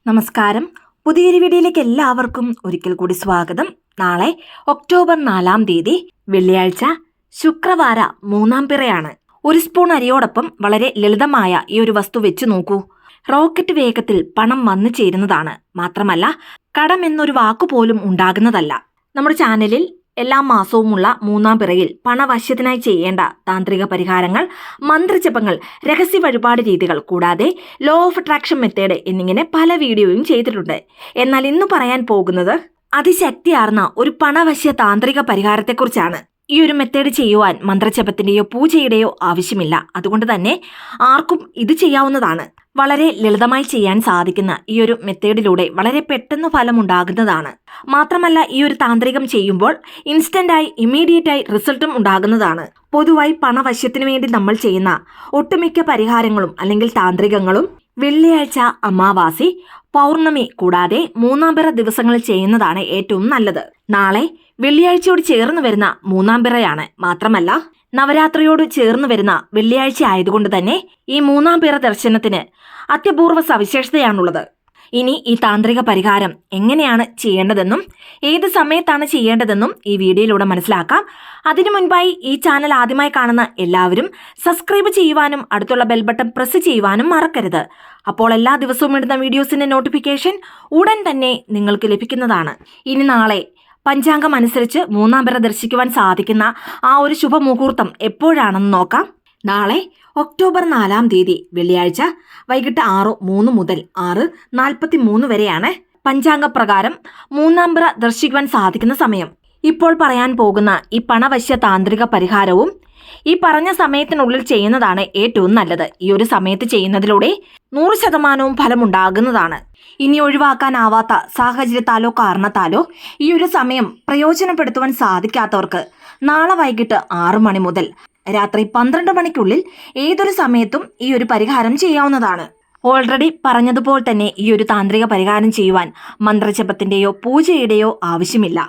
നമസ്കാരം. പുതിയൊരു വീഡിയോയിലേക്ക് എല്ലാവർക്കും ഒരിക്കൽ കൂടി സ്വാഗതം. നാളെ ഒക്ടോബർ 4-ാം തീയതി വെള്ളിയാഴ്ച ശുക്രവാര 3-ാം പിറയാണ്. ഒരു സ്പൂൺ അരിയോടൊപ്പം വളരെ ലളിതമായ ഈ ഒരു വസ്തു വെച്ച് നോക്കൂ. റോക്കറ്റ് വേഗത്തിൽ പണം വന്നു ചേരുന്നതാണ്. മാത്രമല്ല കടം എന്നൊരു വാക്കുപോലും ഉണ്ടാകുന്നതല്ല. നമ്മുടെ ചാനലിൽ എല്ലാ മാസവുമുള്ള 3-ാം പിറയിൽ പണവശ്യത്തിനായി ചെയ്യേണ്ട താന്ത്രിക പരിഹാരങ്ങൾ, മന്ത്രജപങ്ങൾ, രഹസ്യ വഴിപാട് രീതികൾ കൂടാതെ ലോ ഓഫ് അട്രാക്ഷൻ മെത്തേഡ് എന്നിങ്ങനെ പല വീഡിയോയും ചെയ്തിട്ടുണ്ട്. എന്നാൽ ഇന്ന് പറയാൻ പോകുന്നത് അതിശക്തിയാർന്ന ഒരു പണവശ്യ താന്ത്രിക പരിഹാരത്തെക്കുറിച്ചാണ്. ഈ ഒരു മെത്തേഡ് ചെയ്യുവാൻ മന്ത്രജപത്തിന്റെയോ പൂജയുടെയോ ആവശ്യമില്ല. അതുകൊണ്ട് തന്നെ ആർക്കും ഇത് ചെയ്യാവുന്നതാണ്. വളരെ ലളിതമായി ചെയ്യാൻ സാധിക്കുന്ന ഈ ഒരു മെത്തേഡിലൂടെ വളരെ പെട്ടെന്ന് ഫലമുണ്ടാകുന്നതാണ്. മാത്രമല്ല ഈ ഒരു താന്ത്രികം ചെയ്യുമ്പോൾ ഇൻസ്റ്റന്റായി ഇമ്മീഡിയറ്റായി റിസൾട്ടും ഉണ്ടാകുന്നതാണ്. പൊതുവായി പണവശ്യത്തിനു വേണ്ടി നമ്മൾ ചെയ്യുന്ന ഒട്ടുമിക്ക പരിഹാരങ്ങളും അല്ലെങ്കിൽ താന്ത്രികങ്ങളും വെള്ളിയാഴ്ച, അമാവാസി, പൗർണമി കൂടാതെ 3-ാം പിറ ദിവസങ്ങളിൽ ചെയ്യുന്നതാണ് ഏറ്റവും നല്ലത്. നാളെ വെള്ളിയാഴ്ചയോട് ചേർന്ന് വരുന്ന 3-ാം പിറയാണ്. മാത്രമല്ല നവരാത്രിയോട് ചേർന്ന് വരുന്ന വെള്ളിയാഴ്ച ആയതുകൊണ്ട് തന്നെ ഈ 3-ാം പിറ ദർശനത്തിന് അത്യപൂർവ സവിശേഷതയാണുള്ളത്. ഇനി ഈ താന്ത്രിക പരിഹാരം എങ്ങനെയാണ് ചെയ്യേണ്ടതെന്നും ഏത് സമയത്താണ് ചെയ്യേണ്ടതെന്നും ഈ വീഡിയോയിലൂടെ മനസ്സിലാക്കാം. അതിനു മുൻപായി ഈ ചാനൽ ആദ്യമായി കാണുന്ന എല്ലാവരും സബ്സ്ക്രൈബ് ചെയ്യുവാനും അടുത്തുള്ള ബെൽ ബട്ടൺ പ്രസ് ചെയ്യുവാനും മറക്കരുത്. അപ്പോൾ എല്ലാ ദിവസവും ഇടുന്ന വീഡിയോസിന്റെ നോട്ടിഫിക്കേഷൻ ഉടൻ തന്നെ നിങ്ങൾക്ക് ലഭിക്കുന്നതാണ്. ഇനി നാളെ പഞ്ചാംഗം അനുസരിച്ച് 3-ാം പിറ ദർശിക്കുവാൻ സാധിക്കുന്ന ആ ഒരു ശുഭമുഹൂർത്തം എപ്പോഴാണെന്ന് നോക്കാം. നാളെ ഒക്ടോബർ 4-ാം തീയതി വെള്ളിയാഴ്ച വൈകിട്ട് 6:03 മുതൽ 6:43 വരെയാണ് പഞ്ചാംഗപ്രകാരം 3-ാം പിറ ദർശിക്കുവാൻ സാധിക്കുന്ന സമയം. ഇപ്പോൾ പറയാൻ പോകുന്ന ഈ പണവശ്യ താന്ത്രിക പരിഹാരവും ഈ പറഞ്ഞ സമയത്തിനുള്ളിൽ ചെയ്യുന്നതാണ് ഏറ്റവും നല്ലത്. ഈ ഒരു സമയത്ത് ചെയ്യുന്നതിലൂടെ 100% ഫലമുണ്ടാകുന്നതാണ്. ഇനി ഒഴിവാക്കാനാവാത്ത സാഹചര്യത്താലോ കാരണത്താലോ ഈ ഒരു സമയം പ്രയോജനപ്പെടുത്തുവാൻ സാധിക്കാത്തവർക്ക് നാളെ വൈകിട്ട് 6 മണി മുതൽ രാത്രി 12 മണിക്കുള്ളിൽ ഏതൊരു സമയത്തും ഈ ഒരു പരിഹാരം ചെയ്യാവുന്നതാണ്. ഓൾറെഡി പറഞ്ഞതുപോലെ തന്നെ ഈ ഒരു താന്ത്രിക പരിഹാരം ചെയ്യുവാൻ മന്ത്രജപത്തിന്റെയോ പൂജയുടെയോ ആവശ്യമില്ല.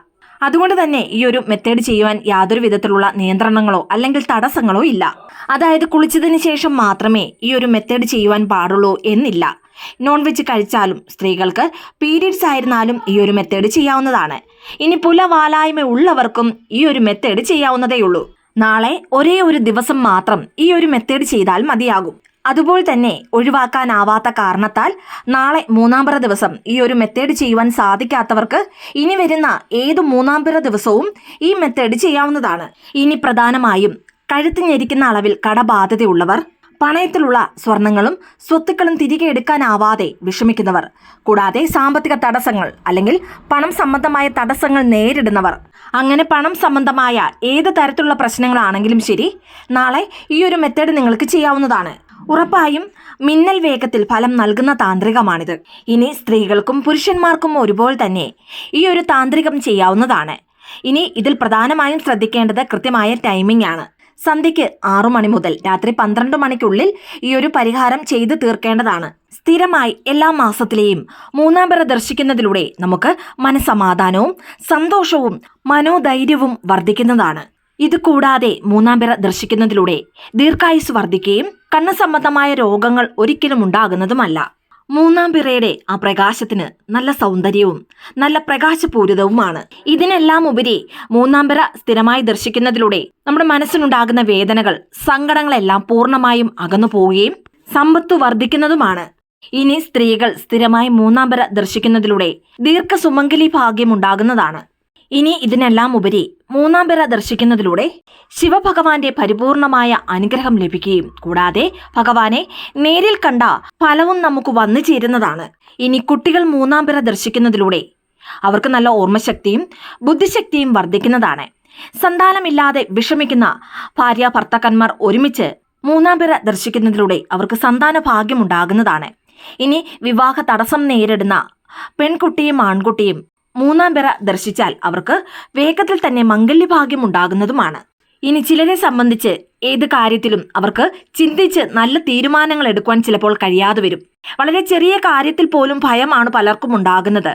അതുകൊണ്ട് തന്നെ ഈ ഒരു മെത്തേഡ് ചെയ്യുവാൻ യാതൊരു വിധത്തിലുള്ള നിയന്ത്രണങ്ങളോ അല്ലെങ്കിൽ തടസ്സങ്ങളോ ഇല്ല. അതായത് കുളിച്ചതിന് ശേഷം മാത്രമേ ഈ ഒരു മെത്തേഡ് ചെയ്യുവാൻ പാടുള്ളൂ എന്നില്ല. നോൺ വെജ് കഴിച്ചാലും സ്ത്രീകൾക്ക് പീരീഡ്സ് ആയിരുന്നാലും ഈ ഒരു മെത്തേഡ് ചെയ്യാവുന്നതാണ്. ഇനി പുലവാലായ്മ ഉള്ളവർക്കും ഈ ഒരു മെത്തേഡ് ചെയ്യാവുന്നതേയുള്ളൂ. നാളെ ഒരേ ഒരു ദിവസം മാത്രം ഈ ഒരു മെത്തേഡ് ചെയ്താൽ മതിയാകും. അതുപോലെ തന്നെ ഒഴിവാക്കാനാവാത്ത കാരണത്താൽ നാളെ 3-ാം പിറ ദിവസം ഈ ഒരു മെത്തേഡ് ചെയ്യുവാൻ സാധിക്കാത്തവർക്ക് ഇനി വരുന്ന ഏത് 3-ാം പിറ ദിവസവും ഈ മെത്തേഡ് ചെയ്യാവുന്നതാണ്. ഇനി പ്രധാനമായും കഴുത്ത് ഞെരിക്കുന്ന അളവിൽ കടബാധ്യതയുള്ളവർ, പണയത്തിലുള്ള സ്വർണങ്ങളും സ്വത്തുക്കളും തിരികെ എടുക്കാനാവാതെ വിഷമിക്കുന്നവർ, കൂടാതെ സാമ്പത്തിക തടസ്സങ്ങൾ അല്ലെങ്കിൽ പണം സംബന്ധമായ തടസ്സങ്ങൾ നേരിടുന്നവർ, അങ്ങനെ പണം സംബന്ധമായ ഏത് തരത്തിലുള്ള പ്രശ്നങ്ങളാണെങ്കിലും ശരി നാളെ ഈ ഒരു മെത്തേഡ് നിങ്ങൾക്ക് ചെയ്യാവുന്നതാണ്. ഉറപ്പായും മിന്നൽ വേഗത്തിൽ ഫലം നൽകുന്ന താന്ത്രികമാണിത്. ഇനി സ്ത്രീകൾക്കും പുരുഷന്മാർക്കും ഒരുപോലെ തന്നെ ഈ ഒരു താന്ത്രികം ചെയ്യാവുന്നതാണ്. ഇനി ഇതിൽ പ്രധാനമായും ശ്രദ്ധിക്കേണ്ടത് കൃത്യമായ ടൈമിംഗ് ആണ്. സന്ധ്യയ്ക്ക് 6 മണി മുതൽ രാത്രി 12 മണിക്കുള്ളിൽ ഈ ഒരു പരിഹാരം ചെയ്തു തീർക്കേണ്ടതാണ്. സ്ഥിരമായി എല്ലാ മാസത്തിലെയും 3-ാം പിറ ദർശിക്കുന്നതിലൂടെ നമുക്ക് മനസ്സമാധാനവും സന്തോഷവും മനോധൈര്യവും വർദ്ധിക്കുന്നതാണ്. ഇത് കൂടാതെ 3-ാം പിറ ദർശിക്കുന്നതിലൂടെ ദീർഘായുസ് വർദ്ധിക്കുകയും കണ്ണ് സംബന്ധമായ രോഗങ്ങൾ ഒരിക്കലും ഉണ്ടാകുന്നതുമല്ല. 3-ാം പിറയുടെ ആ പ്രകാശത്തിന് നല്ല സൗന്ദര്യവും നല്ല പ്രകാശപൂരിതവുമാണ്. ഇതിനെല്ലാം ഉപരി 3-ാം പിറ സ്ഥിരമായി ദർശിക്കുന്നതിലൂടെ നമ്മുടെ മനസ്സിനുണ്ടാകുന്ന വേദനകൾ, സങ്കടങ്ങളെല്ലാം പൂർണ്ണമായും അകന്നു പോവുകയും സമ്പത്ത് വർദ്ധിക്കുന്നതുമാണ്. ഇനി സ്ത്രീകൾ സ്ഥിരമായി 3-ാം പിറ ദർശിക്കുന്നതിലൂടെ ദീർഘസുമംഗലി ഭാഗ്യം ഉണ്ടാകുന്നതാണ്. ഇനി ഇതിനെല്ലാം ഉപരി 3-ാം പിറ ദർശിക്കുന്നതിലൂടെ ശിവഭഗവാന്റെ പരിപൂർണമായ അനുഗ്രഹം ലഭിക്കുകയും കൂടാതെ ഭഗവാനെ നേരിൽ കണ്ട ഫലവും നമുക്ക് വന്നു ചേരുന്നതാണ്. ഇനി കുട്ടികൾ 3-ാം പിറ ദർശിക്കുന്നതിലൂടെ അവർക്ക് നല്ല ഓർമ്മശക്തിയും ബുദ്ധിശക്തിയും വർദ്ധിക്കുന്നതാണ്. സന്താനമില്ലാതെ വിഷമിക്കുന്ന ഭാര്യ ഭർത്താക്കന്മാർ ഒരുമിച്ച് 3-ാം പിറ ദർശിക്കുന്നതിലൂടെ അവർക്ക് സന്താന ഭാഗ്യം ഉണ്ടാകുന്നതാണ്. ഇനി വിവാഹ തടസ്സം നേരിടുന്ന പെൺകുട്ടിയും ആൺകുട്ടിയും 3-ാം പിറ ദർശിച്ചാൽ അവർക്ക് വേഗത്തിൽ തന്നെ മംഗല്യഭാഗ്യം ഉണ്ടാകുന്നതുമാണ്. ഇനി ചിലരെ സംബന്ധിച്ച് ഏത് കാര്യത്തിലും അവർക്ക് ചിന്തിച്ച് നല്ല തീരുമാനങ്ങൾ എടുക്കുവാൻ ചിലപ്പോൾ കഴിയാതെ വരും. വളരെ ചെറിയ കാര്യത്തിൽ പോലും ഭയമാണ് പലർക്കും ഉണ്ടാകുന്നത്.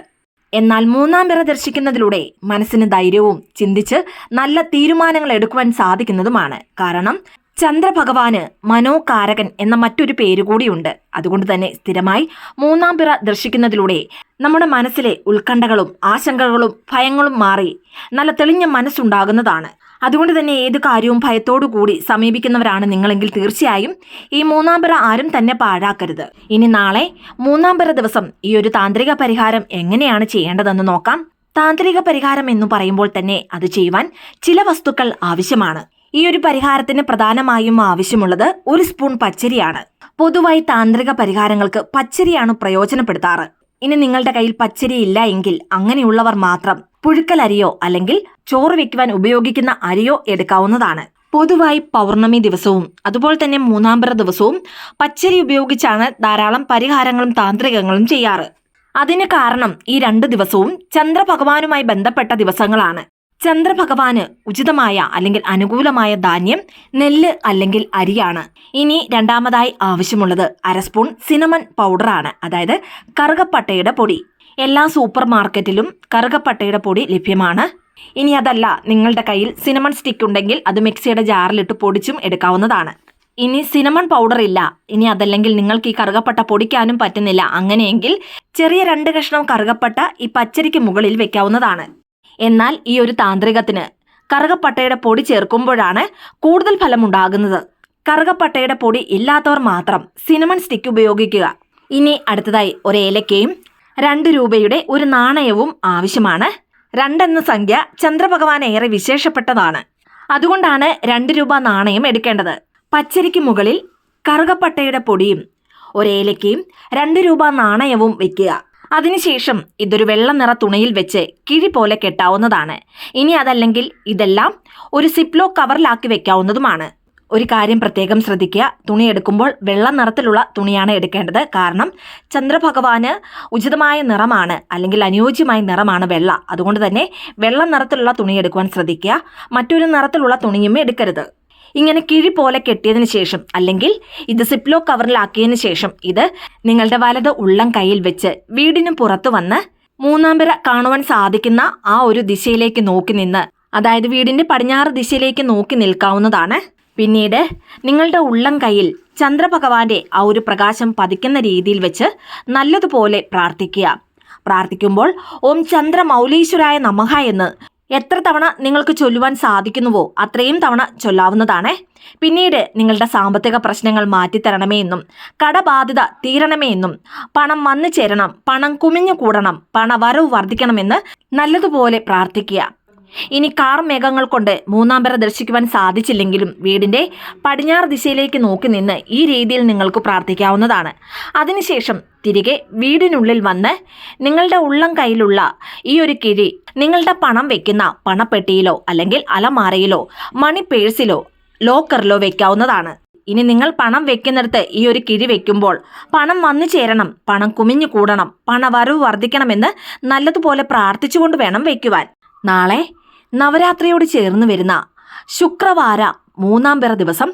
എന്നാൽ 3-ാം പിറ ദർശിക്കുന്നതിലൂടെ മനസ്സിന് ധൈര്യവും ചിന്തിച്ച് നല്ല തീരുമാനങ്ങൾ എടുക്കുവാൻ സാധിക്കുന്നതുമാണ്. കാരണം ചന്ദ്രഭഗവാന് മനോകാരകൻ എന്ന മറ്റൊരു പേരുകൂടിയുണ്ട്. അതുകൊണ്ട് തന്നെ സ്ഥിരമായി മൂന്നാം പിറ ദർശിക്കുന്നതിലൂടെ നമ്മുടെ മനസ്സിലെ ഉത്കണ്ഠകളും ആശങ്കകളും ഭയങ്ങളും മാറി നല്ല തെളിഞ്ഞ മനസ്സുണ്ടാകുന്നതാണ്. അതുകൊണ്ട് തന്നെ ഏത് കാര്യവും ഭയത്തോടു കൂടി സമീപിക്കുന്നവരാണ് നിങ്ങളെങ്കിൽ തീർച്ചയായും ഈ മൂന്നാം പിറ ആരും തന്നെ പാഴാക്കരുത്. ഇനി നാളെ മൂന്നാം പിറ ദിവസം ഈ ഒരു താന്ത്രിക പരിഹാരം എങ്ങനെയാണ് ചെയ്യേണ്ടതെന്ന് നോക്കാം. താന്ത്രിക പരിഹാരം എന്ന് പറയുമ്പോൾ തന്നെ അത് ചെയ്യുവാൻ ചില വസ്തുക്കൾ ആവശ്യമാണ്. ഈ ഒരു പരിഹാരത്തിന് പ്രധാനമായും ആവശ്യമുള്ളത് 1 സ്പൂൺ പച്ചരിയാണ്. പൊതുവായി താന്ത്രിക പരിഹാരങ്ങൾക്ക് പച്ചരിയാണ് പ്രയോജനപ്പെടുത്താറ്. ഇനി നിങ്ങളുടെ കയ്യിൽ പച്ചരി ഇല്ല എങ്കിൽ അങ്ങനെയുള്ളവർ മാത്രം പുഴുക്കൽ അരിയോ അല്ലെങ്കിൽ ചോറ് വെക്കുവാൻ ഉപയോഗിക്കുന്ന അരിയോ എടുക്കാവുന്നതാണ്. പൊതുവായി പൗർണമി ദിവസവും അതുപോലെ തന്നെ മൂന്നാം പിറ ദിവസവും പച്ചരി ഉപയോഗിച്ചാണ് ധാരാളം പരിഹാരങ്ങളും താന്ത്രികങ്ങളും ചെയ്യാറ്. അതിന് കാരണം ഈ 2 ദിവസവും ചന്ദ്രഭഗവാനുമായി ബന്ധപ്പെട്ട ദിവസങ്ങളാണ്. ചന്ദ്രഭഗവാന് ഉചിതമായ അല്ലെങ്കിൽ അനുകൂലമായ ധാന്യം നെല്ല് അല്ലെങ്കിൽ അരിയാണ്. ഇനി രണ്ടാമതായി ആവശ്യമുള്ളത് 1/2 സ്പൂൺ സിനമൺ പൗഡറാണ്, അതായത് കറുകപ്പട്ടയുടെ പൊടി. എല്ലാ സൂപ്പർ മാർക്കറ്റിലും കറുകപ്പട്ടയുടെ പൊടി ലഭ്യമാണ്. ഇനി അതല്ല, നിങ്ങളുടെ കയ്യിൽ സിനമൺ സ്റ്റിക്ക് ഉണ്ടെങ്കിൽ അത് മിക്സിയുടെ ജാറിലിട്ട് പൊടിച്ചും എടുക്കാവുന്നതാണ്. ഇനി സിനമൺ പൗഡർ ഇല്ല, ഇനി അതല്ലെങ്കിൽ നിങ്ങൾക്ക് ഈ കറുകപ്പട്ട പൊടിക്കാനും പറ്റുന്നില്ല, അങ്ങനെയെങ്കിൽ ചെറിയ 2 കഷ്ണം കറുകപ്പട്ട ഈ പച്ചരിക്ക് മുകളിൽ വെക്കാവുന്നതാണ്. എന്നാൽ ഈ ഒരു താന്ത്രികത്തിന് കറുകപ്പട്ടയുടെ പൊടി ചേർക്കുമ്പോഴാണ് കൂടുതൽ ഫലമുണ്ടാകുന്നത്. കറുകപ്പട്ടയുടെ പൊടി ഇല്ലാത്തവർ മാത്രം സിനമൺ സ്റ്റിക്ക് ഉപയോഗിക്കുക. ഇനി അടുത്തതായി 1 ഏലക്കയും 2 രൂപയുടെ ഒരു നാണയവും ആവശ്യമാണ്. 2 എന്ന സംഖ്യ ചന്ദ്രഭഗവാൻ ഏറെ വിശേഷപ്പെട്ടതാണ്. അതുകൊണ്ടാണ് 2 രൂപ നാണയം എടുക്കേണ്ടത്. പച്ചരിക്ക് മുകളിൽ കറുകപ്പട്ടയുടെ പൊടിയും 1 ഏലക്കയും 2 രൂപ നാണയവും വെക്കുക. അതിനുശേഷം ഇതൊരു വെള്ള നിറ തുണിയിൽ വെച്ച് കിഴി പോലെ കെട്ടാവുന്നതാണ്. ഇനി അതല്ലെങ്കിൽ ഇതെല്ലാം ഒരു സിപ്ലോ കവറിലാക്കി വെക്കാവുന്നതുമാണ്. ഒരു കാര്യം പ്രത്യേകം ശ്രദ്ധിക്കുക, തുണി എടുക്കുമ്പോൾ വെള്ള നിറത്തിലുള്ള തുണിയാണ് എടുക്കേണ്ടത്. കാരണം ചന്ദ്രഭഗവാന് ഉചിതമായ നിറമാണ് അല്ലെങ്കിൽ അനുയോജ്യമായ നിറമാണ് വെള്ള. അതുകൊണ്ട് തന്നെ വെള്ള നിറത്തിലുള്ള തുണി എടുക്കുവാൻ ശ്രദ്ധിക്കുക. മറ്റൊരു നിറത്തിലുള്ള തുണിയും എടുക്കരുത്. ഇങ്ങനെ കിഴി പോലെ കെട്ടിയതിന് ശേഷം അല്ലെങ്കിൽ ഇത് സിപ്ലോ കവറിലാക്കിയതിന് ശേഷം ഇത് നിങ്ങളുടെ വലത് ഉള്ളം കൈയിൽ വെച്ച് വീടിന് പുറത്തു വന്ന് മൂന്നാം പിറ കാണുവാൻ സാധിക്കുന്ന ആ ഒരു ദിശയിലേക്ക് നോക്കി നിന്ന്, അതായത് വീടിന്റെ പടിഞ്ഞാറ് ദിശയിലേക്ക് നോക്കി നിൽക്കാവുന്നതാണ്. പിന്നീട് നിങ്ങളുടെ ഉള്ളം കൈയിൽ ചന്ദ്രഭഗവാന്റെ ആ ഒരു പ്രകാശം പതിക്കുന്ന രീതിയിൽ വെച്ച് നല്ലതുപോലെ പ്രാർത്ഥിക്കുമ്പോൾ ഓം ചന്ദ്രമൗലീശ്വരായ നമഃ എന്ന് എത്ര തവണ നിങ്ങൾക്ക് ചൊല്ലുവാൻ സാധിക്കുന്നുവോ അത്രയും തവണ ചൊല്ലാവുന്നതാണ്. പിന്നീട് നിങ്ങളുടെ സാമ്പത്തിക പ്രശ്നങ്ങൾ മാറ്റിത്തരണമേ എന്നും കടബാധ്യത തീരണമേ എന്നും പണം വന്നു ചേരണം, പണം കുമിഞ്ഞു കൂടണം, പണവരവ് വർദ്ധിക്കണമെന്ന് നല്ലതുപോലെ പ്രാർത്ഥിക്കുക. ഇനി കാർ മേഘങ്ങൾ കൊണ്ട് മൂന്നാം പിറ ദർശിക്കുവാൻ സാധിച്ചില്ലെങ്കിലും വീടിന്റെ പടിഞ്ഞാറ് ദിശയിലേക്ക് നോക്കി നിന്ന് ഈ രീതിയിൽ നിങ്ങൾക്ക് പ്രാർത്ഥിക്കാവുന്നതാണ്. അതിനുശേഷം തിരികെ വീടിനുള്ളിൽ വന്ന് നിങ്ങളുടെ ഉള്ളം കയ്യിലുള്ള ഈ ഒരു കിഴി നിങ്ങളുടെ പണം വെക്കുന്ന പണപ്പെട്ടിയിലോ അല്ലെങ്കിൽ അലമാരയിലോ മണി പേഴ്സിലോ ലോക്കറിലോ വെക്കാവുന്നതാണ്. ഇനി നിങ്ങൾ പണം വെക്കുന്നിടത്ത് ഈ ഒരു കിഴി വെക്കുമ്പോൾ പണം വന്നു ചേരണം, പണം കുമിഞ്ഞു കൂടണം, പണവരവ് വർദ്ധിക്കണമെന്ന് നല്ലതുപോലെ പ്രാർത്ഥിച്ചുകൊണ്ട് വേണം വെക്കുവാൻ. നാളെ നവരാത്രിയോട് ചേർന്ന് വരുന്ന ശുക്രവാര മൂന്നാം പിറ ദിവസം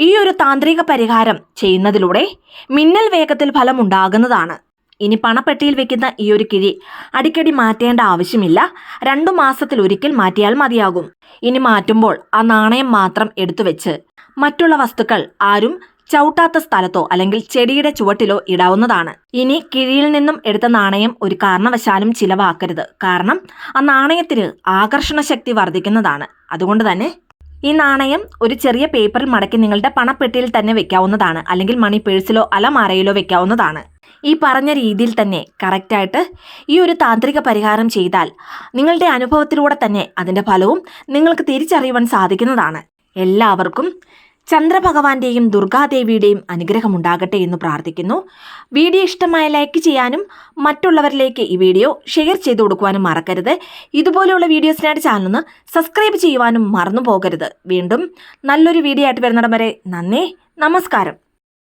ഈ ഒരു താന്ത്രിക പരിഹാരം ചെയ്യുന്നതിലൂടെ മിന്നൽ വേഗത്തിൽ ഫലമുണ്ടാകുന്നതാണ്. ഇനി പണപ്പെട്ടിയിൽ വെക്കുന്ന ഈ ഒരു കിഴി അടിക്കടി മാറ്റേണ്ട ആവശ്യമില്ല. 2 മാസത്തിലൊരിക്കൽ മാറ്റിയാൽ മതിയാകും. ഇനി മാറ്റുമ്പോൾ ആ നാണയം മാത്രം എടുത്തു വെച്ച് മറ്റുള്ള വസ്തുക്കൾ ആരും ചവിട്ടാത്ത സ്ഥലത്തോ അല്ലെങ്കിൽ ചെടിയുടെ ചുവട്ടിലോ ഇടാവുന്നതാണ്. ഇനി കിഴിയിൽ നിന്നും എടുത്ത നാണയം ഒരു കാരണവശാലും ചിലവാക്കരുത്. കാരണം ആ നാണയത്തിന് ആകർഷണ ശക്തി വർദ്ധിക്കുന്നതാണ്. അതുകൊണ്ട് തന്നെ ഈ നാണയം ഒരു ചെറിയ പേപ്പറിൽ മടക്കി നിങ്ങളുടെ പണപ്പെട്ടിയിൽ തന്നെ വെക്കാവുന്നതാണ്. അല്ലെങ്കിൽ മണി പേഴ്സിലോ അലമാരയിലോ വെക്കാവുന്നതാണ്. ഈ പറഞ്ഞ രീതിയിൽ തന്നെ കറക്റ്റായിട്ട് ഈ ഒരു താന്ത്രിക പരിഹാരം ചെയ്താൽ നിങ്ങളുടെ അനുഭവത്തിലൂടെ തന്നെ അതിൻ്റെ ഫലവും നിങ്ങൾക്ക് തിരിച്ചറിയുവാൻ സാധിക്കുന്നതാണ്. എല്ലാവർക്കും ചന്ദ്രഭഗവാന്റെയും ദുർഗാദേവിയുടെയും അനുഗ്രഹം ഉണ്ടാകട്ടെ എന്ന് പ്രാർത്ഥിക്കുന്നു. വീഡിയോ ഇഷ്ടമായ ലൈക്ക് ചെയ്യാനും മറ്റുള്ളവരിലേക്ക് ഈ വീഡിയോ ഷെയർ ചെയ്തു കൊടുക്കുവാനും മറക്കരുത്. ഇതുപോലെയുള്ള വീഡിയോസിനായിട്ട് ചാനൽ സബ്സ്ക്രൈബ് ചെയ്യുവാനും മറന്നു പോകരുത്. വീണ്ടും നല്ലൊരു വീഡിയോ ആയിട്ട് വരുന്നിടം വരെ നന്ദി, നമസ്കാരം.